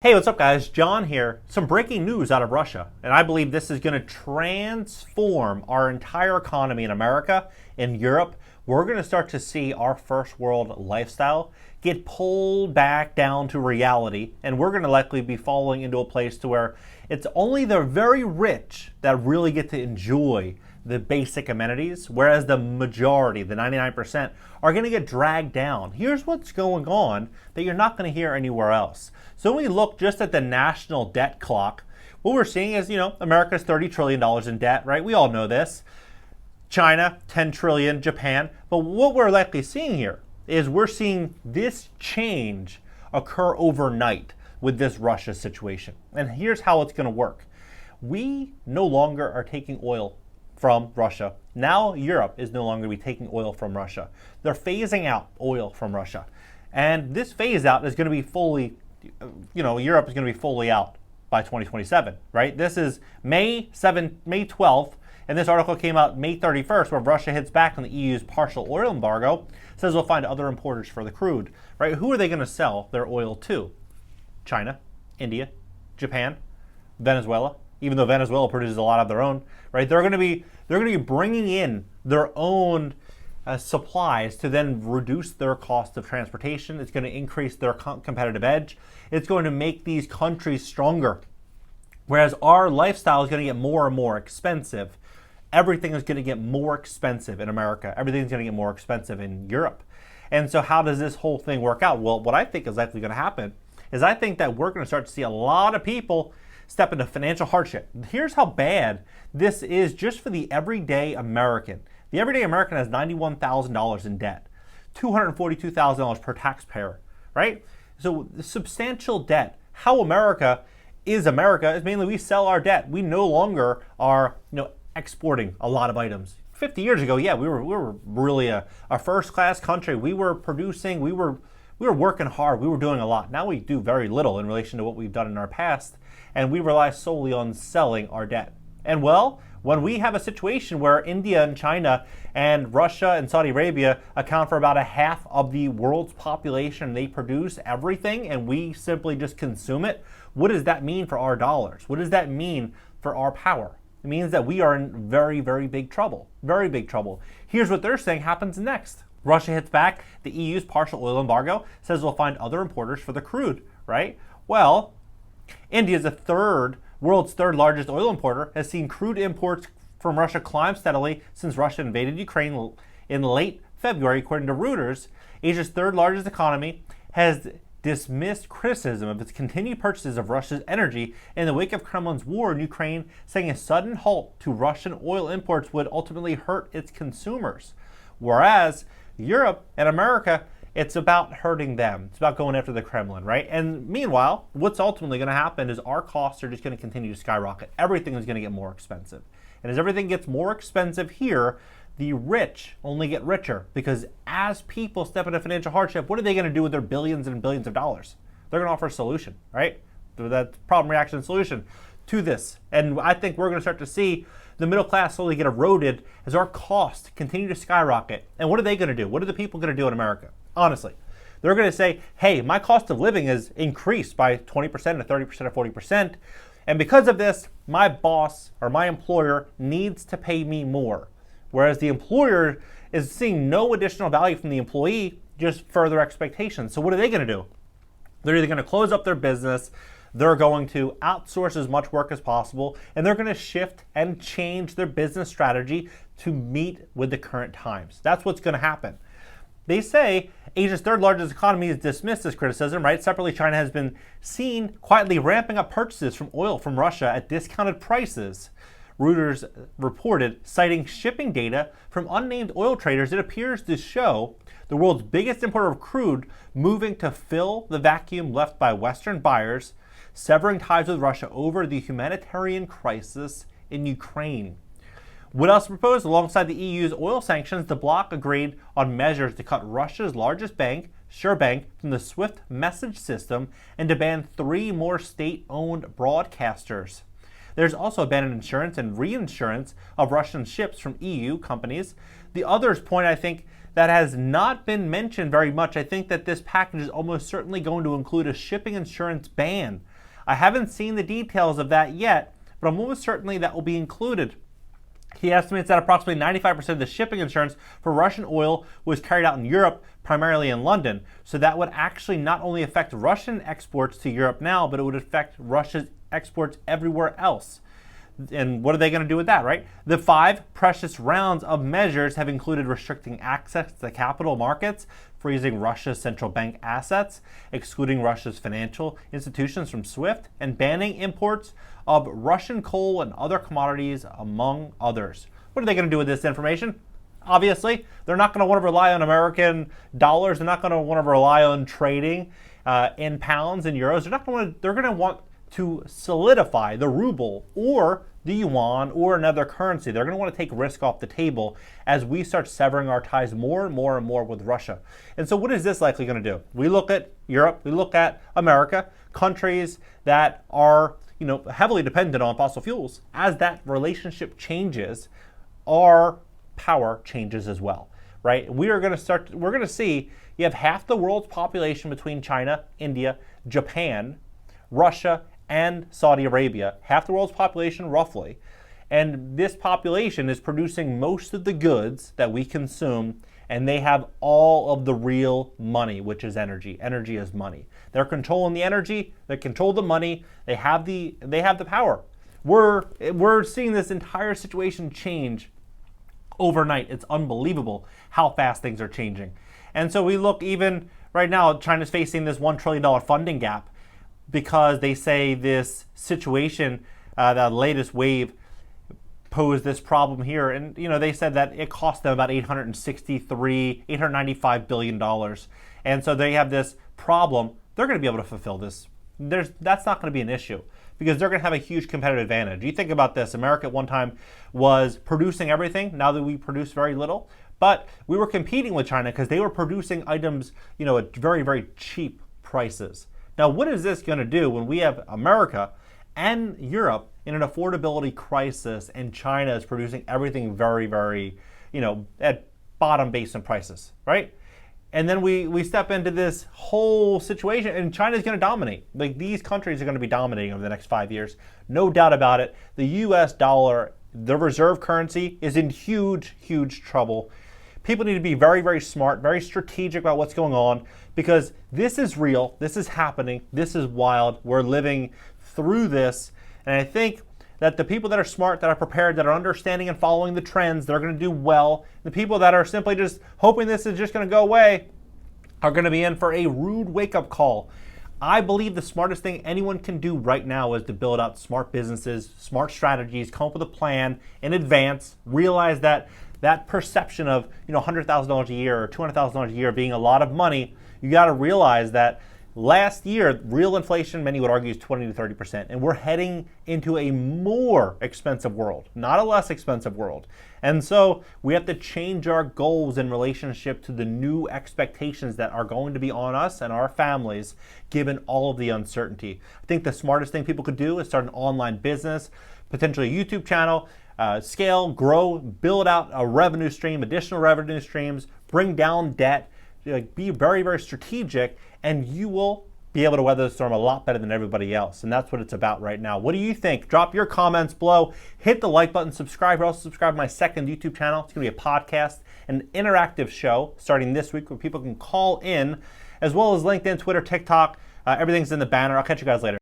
Hey, what's up guys? John here. Some breaking news out of Russia, and I believe this is going to transform our entire economy in America, in Europe. We're going to start to see our first world lifestyle get pulled back down to reality, and we're going to likely be falling into a place to where it's only the very rich that really get to enjoy the basic amenities, whereas the majority, the 99%, are going to get dragged down. Here's what's going on that you're not going to hear anywhere else. So when we look just at the national debt clock, what we're seeing is, America's $30 trillion in debt, right? We all know this. China, 10 trillion, Japan. But what we're likely seeing here is we're seeing this change occur overnight with this Russia situation. And here's how it's going to work. We no longer are taking oil from Russia. Now Europe is no longer going to be taking oil from Russia. They're phasing out oil from Russia. And this phase out is going to be fully, Europe is going to be fully out by 2027, right? This is May 12th, and this article came out May 31st, where Russia hits back on the EU's partial oil embargo, says we'll find other importers for the crude, right? Who are they going to sell their oil to? China, India, Japan, Venezuela. Even though Venezuela produces a lot of their own, right? They're going to be bringing in their own supplies to then reduce their cost of transportation. It's going to increase their competitive edge. It's going to make these countries stronger. Whereas our lifestyle is going to get more and more expensive. Everything is going to get more expensive in America. Everything's going to get more expensive in Europe. And so how does this whole thing work out? Well, what I think is likely going to happen is I think that we're going to start to see a lot of people step into financial hardship. Here's how bad this is just for the everyday American. The everyday American has $91,000 in debt, $242,000 per taxpayer, right? So the substantial debt. How America is mainly we sell our debt. We no longer are, exporting a lot of items. 50 years ago, yeah, we were really a first-class country. We were producing, we were working hard, we were doing a lot. Now we do very little in relation to what we've done in our past, and we rely solely on selling our debt. And well, when we have a situation where India and China and Russia and Saudi Arabia account for about a half of the world's population, they produce everything and we simply just consume it, what does that mean for our dollars? What does that mean for our power? It means that we are in very, very big trouble. Very big trouble. Here's what they're saying happens next. Russia hits back. The EU's partial oil embargo says we'll find other importers for the crude, right? Well, India is world's third largest oil importer, has seen crude imports from Russia climb steadily since Russia invaded Ukraine in late February, according to Reuters. Asia's third largest economy has dismissed criticism of its continued purchases of Russia's energy in the wake of Kremlin's war in Ukraine, saying a sudden halt to Russian oil imports would ultimately hurt its consumers. Whereas Europe and America, it's about hurting them. It's about going after the Kremlin, right? And meanwhile, what's ultimately going to happen is our costs are just going to continue to skyrocket. Everything is going to get more expensive. And as everything gets more expensive here, the rich only get richer, because as people step into financial hardship, what are they going to do with their billions and billions of dollars? They're going to offer a solution, right? That problem, reaction, solution to this. And I think we're going to start to see the middle class slowly get eroded as our costs continue to skyrocket. And what are they going to do? What are the people going to do in America? Honestly, they're going to say, hey, my cost of living is increased by 20% to 30% or 40%. And because of this, my boss or my employer needs to pay me more. Whereas the employer is seeing no additional value from the employee, just further expectations. So what are they going to do? They're either going to close up their business, they're going to outsource as much work as possible, and they're going to shift and change their business strategy to meet with the current times. That's what's going to happen. They say Asia's third largest economy has dismissed this criticism, right? Separately, China has been seen quietly ramping up purchases from oil from Russia at discounted prices. Reuters reported, citing shipping data from unnamed oil traders, it appears to show the world's biggest importer of crude moving to fill the vacuum left by Western buyers, severing ties with Russia over the humanitarian crisis in Ukraine. What else proposed? Alongside the EU's oil sanctions, the bloc agreed on measures to cut Russia's largest bank, SureBank, from the SWIFT message system and to ban 3 more state-owned broadcasters. There's also abandoned insurance and reinsurance of Russian ships from EU companies. The others point, I think, that has not been mentioned very much. I think that this package is almost certainly going to include a shipping insurance ban I haven't seen the details of that yet, but almost certainly that will be included. He estimates that approximately 95% of the shipping insurance for Russian oil was carried out in Europe, primarily in London. So that would actually not only affect Russian exports to Europe now, but it would affect Russia's exports everywhere else. And what are they going to do with that, right? The 5 precious rounds of measures have included restricting access to capital markets, freezing Russia's central bank assets, excluding Russia's financial institutions from SWIFT, and banning imports of Russian coal and other commodities, among others. What are they going to do with this information? Obviously, they're not going to want to rely on American dollars. They're not going to want to rely on trading in pounds and euros. They're going to want to solidify the ruble or the yuan or another currency. They're going to want to take risk off the table as we start severing our ties more and more and more with Russia. And so what is this likely going to do? We look at Europe, we look at America, countries that are heavily dependent on fossil fuels. As that relationship changes, our power changes as well, right? We're going to see you have half the world's population between China, India, Japan, Russia, and Saudi Arabia, half the world's population roughly. And this population is producing most of the goods that we consume, and they have all of the real money, which is energy. Energy is money. They're controlling the energy, they control the money, they have the power. We're seeing this entire situation change overnight. It's unbelievable how fast things are changing. And so we look, even right now, China's facing this $1 trillion funding gap, because they say this situation, the latest wave, posed this problem here. And, they said that it cost them about $895 billion. And so they have this problem. They're going to be able to fulfill this. That's not going to be an issue because they're going to have a huge competitive advantage. You think about this. America at one time was producing everything. Now that we produce very little. But we were competing with China because they were producing items, at very, very cheap prices. Now, what is this going to do when we have America and Europe in an affordability crisis and China is producing everything very, very, at bottom basin prices, right? And then we step into this whole situation and China's going to dominate. Like, these countries are going to be dominating over the next 5 years. No doubt about it. The US dollar, the reserve currency, is in huge, huge trouble. People need to be very, very smart, very strategic about what's going on because this is real, this is happening, this is wild. We're living through this. And I think that the people that are smart, that are prepared, that are understanding and following the trends, they're going to do well. The people that are simply just hoping this is just going to go away are going to be in for a rude wake-up call. I believe the smartest thing anyone can do right now is to build out smart businesses, smart strategies, come up with a plan in advance, realize that perception of $100,000 a year or $200,000 a year being a lot of money, you got to realize that last year, real inflation, many would argue, is 20 to 30%. And we're heading into a more expensive world, not a less expensive world. And so we have to change our goals in relationship to the new expectations that are going to be on us and our families, given all of the uncertainty. I think the smartest thing people could do is start an online business, potentially a YouTube channel, scale, grow, build out a revenue stream, additional revenue streams, bring down debt, be very, very strategic, and you will be able to weather the storm a lot better than everybody else. And that's what it's about right now. What do you think? Drop your comments below. Hit the like button, subscribe. Also subscribe to my second YouTube channel. It's going to be a podcast, an interactive show starting this week where people can call in, as well as LinkedIn, Twitter, TikTok. Everything's in the banner. I'll catch you guys later.